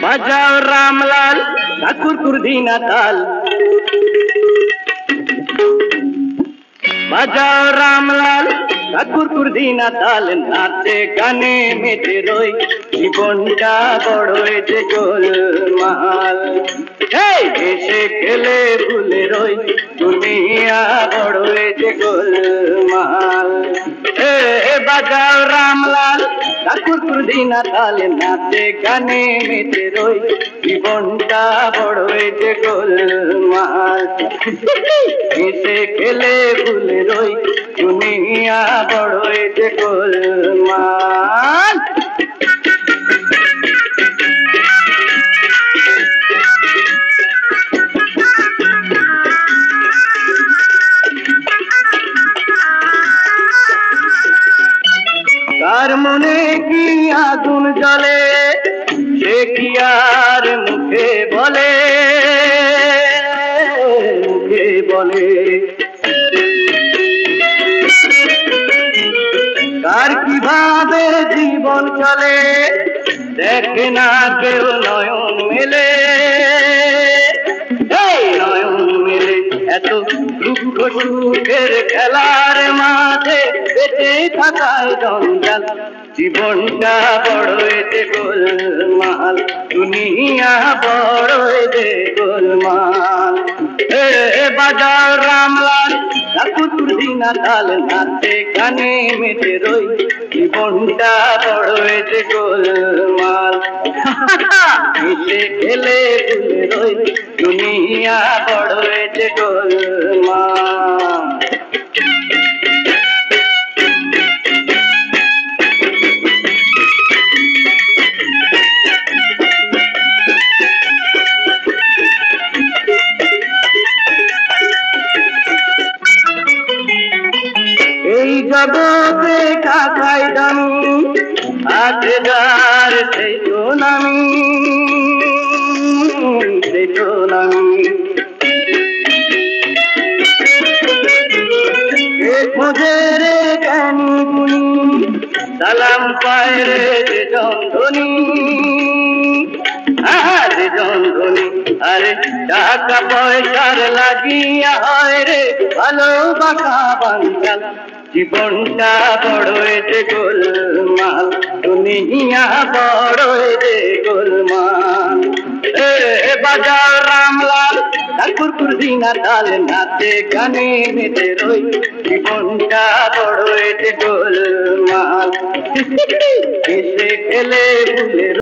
বাজাও রামলাল ঠাকুর কুরদিনা তাল, বাজাও রামলাল ঠাকুর কুরদিনা তাল। নাচে গানে মেতে রই জীবনটা বড়ই যে গোলমাল। হেসে খেলে ভুলে রই দুনিয়া বড়ই যে গোলমাল। বাজাও রামলাল ঠাকুর কুরদিনা তাল। নাচে গানে মেতে রই জীবনটা বড়ই যে গোলমাল। হেসে খেলে ভুলে রই দুনিয়া বড়ই যে গোলমাল। কার মনে কি আগুন জ্বলে সে কি আর মুখে বলে, মুখে বলে। কার কিভাবে জীবন চলে দেখে না কেউ নয়ন মেলে, নয়ন মেলে। এত দুঃখ সুখের খেলার মাঝে বেঁচে থাকায় জঞ্জাল। জীবনটা বড়ই যে গোলমাল, দুনিয়া বড়ই যে গোলমাল। বাজাও রামলাল ঠাকুর কুরদিনা তাল। নাচে গানে মেতে রই জীবনটা বড়ই যে গোলমাল। হেসে খেলে ভুলে রই দুনিয়া বড়ই যে গোলমাল। এই জগতে কাকাই দামি আছে যার সেই তো নামি, সেই তো নামি। খোঁজে রে জ্ঞানী গুণী সালাম পায় রে যে জনধনী, যে জনধনী। আরে টাকা পয়সার লাগিয়া হয় রে ভালোবাসা বাঞ্চাল। জীবনটা বড়ই যে গোলমাল, দুনিয়া বড়ই যে গোলমাল। বাজাও রামলাল ঠাকুর কুরদিনা তাল। নাচে গানে মেতে রই জীবনটা বড়ই যে গোলমাল। হেসে খেলে ভুলে